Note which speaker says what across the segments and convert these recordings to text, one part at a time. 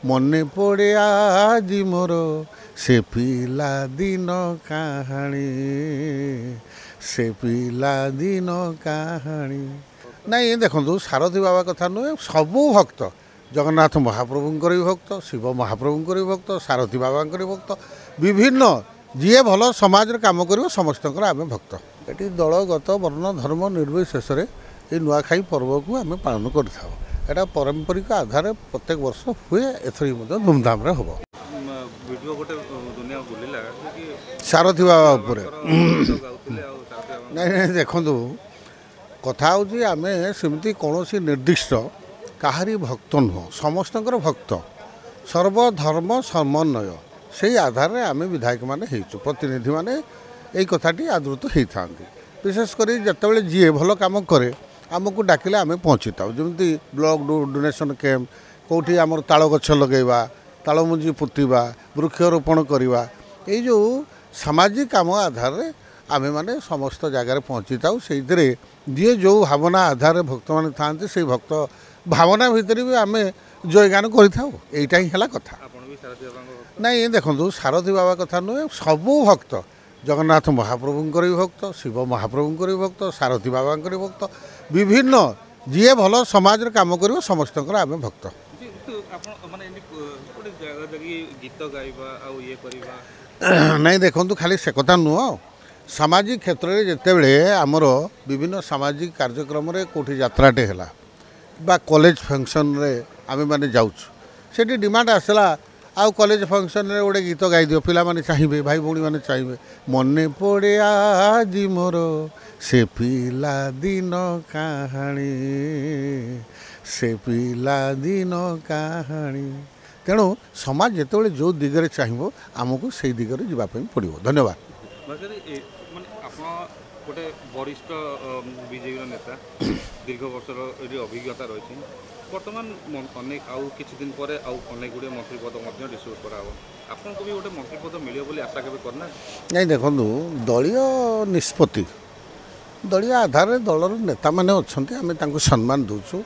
Speaker 1: ମନେ ପଡ଼େ ଆଜି ମୋର ସେ ପିଲାଦିନ କାହାଣୀ ସେ ପିଲାଦିନ କାହାଣୀ। ନାଇଁ ଦେଖନ୍ତୁ ସାରଥୀ ବାବା କଥା ନୁହେଁ, ସବୁ ଭକ୍ତ ଜଗନ୍ନାଥ ମହାପ୍ରଭୁଙ୍କର ବି ଭକ୍ତ, ଶିବ ମହାପ୍ରଭୁଙ୍କର ବି ଭକ୍ତ, ସାରଥୀ ବାବାଙ୍କର ବି ଭକ୍ତ, ବିଭିନ୍ନ ଯିଏ ଭଲ ସମାଜରେ କାମ କରିବ ସମସ୍ତଙ୍କର ଆମେ ଭକ୍ତ। ଏଠି ଦଳଗତ ବର୍ଣ୍ଣ ଧର୍ମ ନିର୍ବିଶେଷରେ এই ନୂଆଖାଇ ପର୍ବକୁ ଆମେ ପାଳନ କରିଥାଉ। এটা ପାରମ୍ପରିକ ଆଧାରରେ ପ୍ରତ୍ୟେକ ବର୍ଷ ହୁଏ, ଏଥର ମଧ୍ୟ ଧୁମଧାମରେ ହେବ।
Speaker 2: ଭିଡ଼ିଓ ଗୋଟେ ଦୁନିଆ ବୁଲିଲା
Speaker 1: ସାରଥୀ ବାବା ଉପରେ ନାଇଁ ନାଇଁ ଦେଖନ୍ତୁ କଥା ହେଉଛି ଆମେ ସେମିତି କୌଣସି ନିର୍ଦ୍ଦିଷ୍ଟ କାହାରି ଭକ୍ତ ନୁହଁ, ସମସ୍ତଙ୍କର ଭକ୍ତ, ସର୍ବଧର୍ମ ସମନ୍ୱୟ ସେଇ ଆଧାରରେ ଆମେ ବିଧାୟକମାନେ ହେଇଛୁ, ପ୍ରତିନିଧିମାନେ ଏଇ କଥାଟି ଆଦୃତ ହେଇଥାନ୍ତି। ବିଶେଷ କରି ଯେତେବେଳେ ଯିଏ ଭଲ କାମ କରେ ଆମକୁ ଡାକିଲେ ଆମେ ପହଞ୍ଚିଥାଉ। ଯେମିତି ବ୍ଲକ ଡୋନେସନ୍ କ୍ୟାମ୍ପ, କେଉଁଠି ଆମର ତାଳ ଗଛ ଲଗାଇବା, ତାଳମଞ୍ଜି ପୋତିବା, ବୃକ୍ଷରୋପଣ କରିବା, ଏଇ ଯେଉଁ ସାମାଜିକ କାମ ଆଧାରରେ ଆମେମାନେ ସମସ୍ତ ଜାଗାରେ ପହଞ୍ଚିଥାଉ। ସେଇଥିରେ ଯିଏ ଯେଉଁ ଭାବନା ଆଧାରରେ ଭକ୍ତମାନେ ଥାଆନ୍ତି ସେଇ ଭକ୍ତ ଭାବନା ଭିତରେ ବି ଆମେ ଜୟଗାନ କରିଥାଉ। ଏଇଟା ହିଁ ହେଲା କଥା। ନାଇଁ ଦେଖନ୍ତୁ ସାରଥୀ ବାବା କଥା ନୁହେଁ, ସବୁ ଭକ୍ତ ଜଗନ୍ନାଥ ମହାପ୍ରଭୁଙ୍କର ବି ଭକ୍ତ, ଶିବ ମହାପ୍ରଭୁଙ୍କର ବି ଭକ୍ତ, ସାରଥୀ ବାବାଙ୍କର ବି ଭକ୍ତ, ବିଭିନ୍ନ ଯିଏ ଭଲ ସମାଜରେ କାମ କରିବ ସମସ୍ତଙ୍କର ଆମେ ଭକ୍ତ। ନାଇଁ ଦେଖନ୍ତୁ ଖାଲି ସେ କଥା ନୁହଁ, ସାମାଜିକ କ୍ଷେତ୍ରରେ ଯେତେବେଳେ ଆମର ବିଭିନ୍ନ ସାମାଜିକ କାର୍ଯ୍ୟକ୍ରମରେ କେଉଁଠି ଯାତ୍ରାଟେ ହେଲା ବା କଲେଜ ଫଙ୍କସନ୍ରେ ଆମେମାନେ ଯାଉଛୁ, ସେଠି ଡିମାଣ୍ଡ ଆସିଲା ଆଉ କଲେଜ ଫଙ୍କସନ୍ରେ ଗୋଟେ ଗୀତ ଗାଇଦିଅ, ପିଲାମାନେ ଚାହିଁବେ, ଭାଇ ଭଉଣୀମାନେ ଚାହିଁବେ, ମନେ ପଡ଼େ ଆଜି ମୋର ସେ ପିଲାଦିନ କାହାଣୀ ସେ ପିଲାଦିନ କାହାଣୀ। ତେଣୁ ସମାଜ ଯେତେବେଳେ ଯେଉଁ ଦିଗରେ ଚାହିଁବ ଆମକୁ ସେଇ ଦିଗରେ ଯିବା ପାଇଁ ପଡ଼ିବ। ଧନ୍ୟବାଦ।
Speaker 2: ଆପଣ ଗୋଟେ ବରିଷ୍ଠ ବିଜେପିର ନେତା, ଦୀର୍ଘ ବର୍ଷର ଏଠି ଅଭିଜ୍ଞତା ରହିଛି। ବର୍ତ୍ତମାନ ଅନେକ ଆଉ କିଛି ଦିନ ପରେ ଆଉ ଅନେକ ଗୁଡ଼ିଏ ମନ୍ତ୍ରୀ ପଦ ମଧ୍ୟ ଡିଷ୍ଟ୍ରିବ୍ୟୁଟ୍ କରାହେବ। ଆପଣଙ୍କୁ ବି ଗୋଟେ ମନ୍ତ୍ରୀ ପଦ ମିଳିବ ବୋଲି ଆଶା କେବେ କରିନାହାନ୍ତି?
Speaker 1: ନାଇଁ ଦେଖନ୍ତୁ ଦଳୀୟ ନିଷ୍ପତ୍ତି, ଦଳୀୟ ଆଧାରରେ ଦଳର ନେତାମାନେ ଅଛନ୍ତି, ଆମେ ତାଙ୍କୁ ସମ୍ମାନ ଦେଉଛୁ।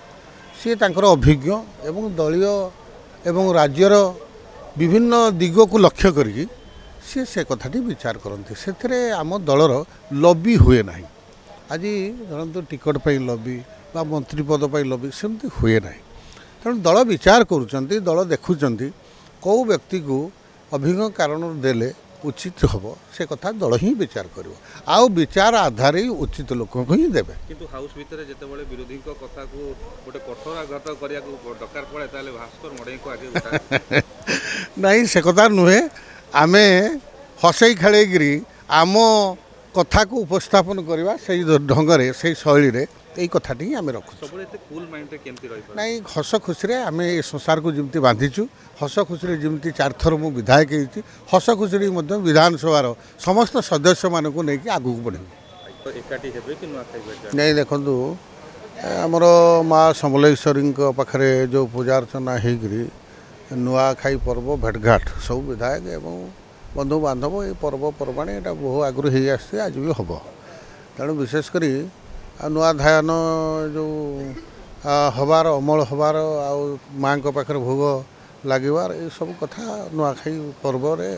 Speaker 1: ସିଏ ତାଙ୍କର ଅଭିଜ୍ଞ ଏବଂ ଦଳୀୟ ଏବଂ ରାଜ୍ୟର ବିଭିନ୍ନ ଦିଗକୁ ଲକ୍ଷ୍ୟ କରିକି ସିଏ ସେ କଥାଟି ବିଚାର କରନ୍ତି। ସେଥିରେ ଆମ ଦଳର ଲବି ହୁଏ ନାହିଁ। ଆଜି ଧରନ୍ତୁ ଟିକଟ ପାଇଁ ଲବି ବା ମନ୍ତ୍ରୀ ପଦ ପାଇଁ ଲବି ସେମିତି ହୁଏ ନାହିଁ। ତେଣୁ ଦଳ ବିଚାର କରୁଛନ୍ତି, ଦଳ ଦେଖୁଛନ୍ତି କେଉଁ ବ୍ୟକ୍ତିକୁ ଅଭିଜ୍ଞ କାରଣରୁ ଦେଲେ ଉଚିତ ହେବ, ସେ କଥା ଦଳ ହିଁ ବିଚାର କରିବ। ଆଉ ବିଚାର ଆଧାରରେ ଉଚିତ ଲୋକଙ୍କୁ ହିଁ ଦେବେ।
Speaker 2: କିନ୍ତୁ ହାଉସ୍ ଭିତରେ ଯେତେବେଳେ ବିରୋଧୀଙ୍କ କଥାକୁ ଗୋଟେ କଠୋର ଆଘାତ କରିବାକୁ ଦରକାର ପଡ଼େ, ତାହେଲେ ଭାସ୍କର ମଡ଼େଇଙ୍କୁ ଆଗେ
Speaker 1: ନାଇଁ ସେ କଥା ନୁହେଁ, ଆମେ ହସେଇ ଖେଳେଇକିରି ଆମ କଥାକୁ ଉପସ୍ଥାପନ କରିବା ସେଇ ଢଙ୍ଗରେ, ସେଇ ଶୈଳୀରେ, ଏଇ କଥାଟି ହିଁ ଆମେ ରଖୁଛୁ। ନାଇଁ ହସ ଖୁସିରେ ଆମେ ଏ ସଂସାରକୁ ଯେମିତି ବାନ୍ଧିଛୁ, ହସ ଖୁସିରେ ଯେମିତି 4 ଥର ମୁଁ ବିଧାୟକ ହେଇଛି, ହସ ଖୁସିରେ ମଧ୍ୟ ବିଧାନସଭାର ସମସ୍ତ ସଦସ୍ୟମାନଙ୍କୁ ନେଇକି ଆଗକୁ ବଢ଼ିବୁ। ନାଇଁ ଦେଖନ୍ତୁ ଆମର ମା ସମଲେଶ୍ୱରୀଙ୍କ ପାଖରେ ଯେଉଁ ପୂଜା ଅର୍ଚ୍ଚନା ହେଇକିରି ନୂଆଖାଇ ପର୍ବ ଭେଟଘାଟ ସବୁ ବିଧାୟକ ଏବଂ ବନ୍ଧୁବାନ୍ଧବ ଏ ପର୍ବପର୍ବାଣି ଏଇଟା ବହୁ ଆଗରୁ ହେଇ ଆସିছে, ଆଜି ବି ହେବ। ତେଣୁ ବିଶେଷ କରି ନୂଆ ଧାନ ଯେଉଁ ହେବାର, ଅମଳ ହେବାର, ଆଉ ମାଆଙ୍କ ପାଖରେ ଭୋଗ ଲାଗିବାର ଏସବୁ କଥା ନୂଆଖାଇ ପର୍ବରେ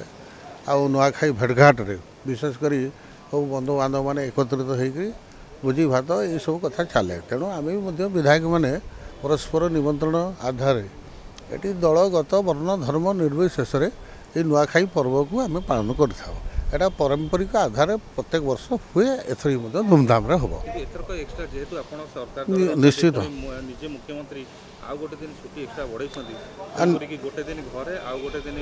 Speaker 1: ଆଉ ନୂଆଖାଇ ଭେଟଘାଟରେ ବିଶେଷ କରି ସବୁ ବନ୍ଧୁବାନ୍ଧବମାନେ ଏକତ୍ରିତ ହେଇକରି ଭୋଜି ଭାତ ଏସବୁ କଥା ଚାଲେ। ତେଣୁ ଆମେ ବି ମଧ୍ୟ ବିଧାୟକମାନେ ପରସ୍ପର ନିମନ୍ତ୍ରଣ ଆଧାରରେ ଏଠି ଦଳଗତ ବର୍ଣ୍ଣ ଧର୍ମ ନିର୍ବିଶେଷରେ এই ନୂଆଖାଇ ପର୍ବକୁ ଆମେ ପାଳନ କରିଥାଉ। এটা ପାରମ୍ପରିକ ଆଧାରରେ ପ୍ରତ୍ୟେକ ବର୍ଷ ହୁଏ, ଏଥର ମଧ୍ୟ ଧୁମଧାମରେ ହେବ। ନିଶ୍ଚିତ
Speaker 2: ନିଜେ ମୁଖ୍ୟମନ୍ତ୍ରୀ ଆଉ ଗୋଟେ ଦିନ ଛୁଟି ଏକ୍ସଟ୍ରା ବଢ଼େଇଛନ୍ତି, ଗୋଟେ ଦିନ ଘରେ ଆଉ ଗୋଟେ ଦିନ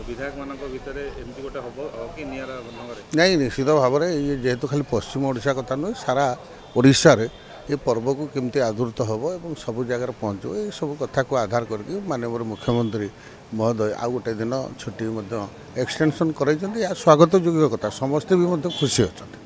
Speaker 2: ବିଧାୟକମାନଙ୍କ ଭିତରେ, ଏମିତି ଗୋଟେ ହେବ କି ନିଆରା ଢଙ୍ଗରେ?
Speaker 1: ନାଇଁ ନିଶ୍ଚିତ ଭାବରେ ଇଏ ଯେହେତୁ ଖାଲି ପଶ୍ଚିମ ଓଡ଼ିଶା କଥା ନୁହେଁ, ସାରା ଓଡ଼ିଶାରେ ଏ ପର୍ବକୁ କେମିତି ଆଦୃତ ହେବ ଏବଂ ସବୁ ଜାଗାରେ ପହଞ୍ଚିବ, ଏସବୁ କଥାକୁ ଆଧାର କରିକି ମାନନୀୟ ମୁଖ୍ୟମନ୍ତ୍ରୀ ମହୋଦୟ ଆଉ ଗୋଟେ ଦିନ ଛୁଟି ମଧ୍ୟ ଏକ୍ସଟେନସନ୍ କରାଇଛନ୍ତି। ଏହା ସ୍ୱାଗତ ଯୋଗ୍ୟ କଥା, ସମସ୍ତେ ବି ମଧ୍ୟ ଖୁସି ଅଛନ୍ତି।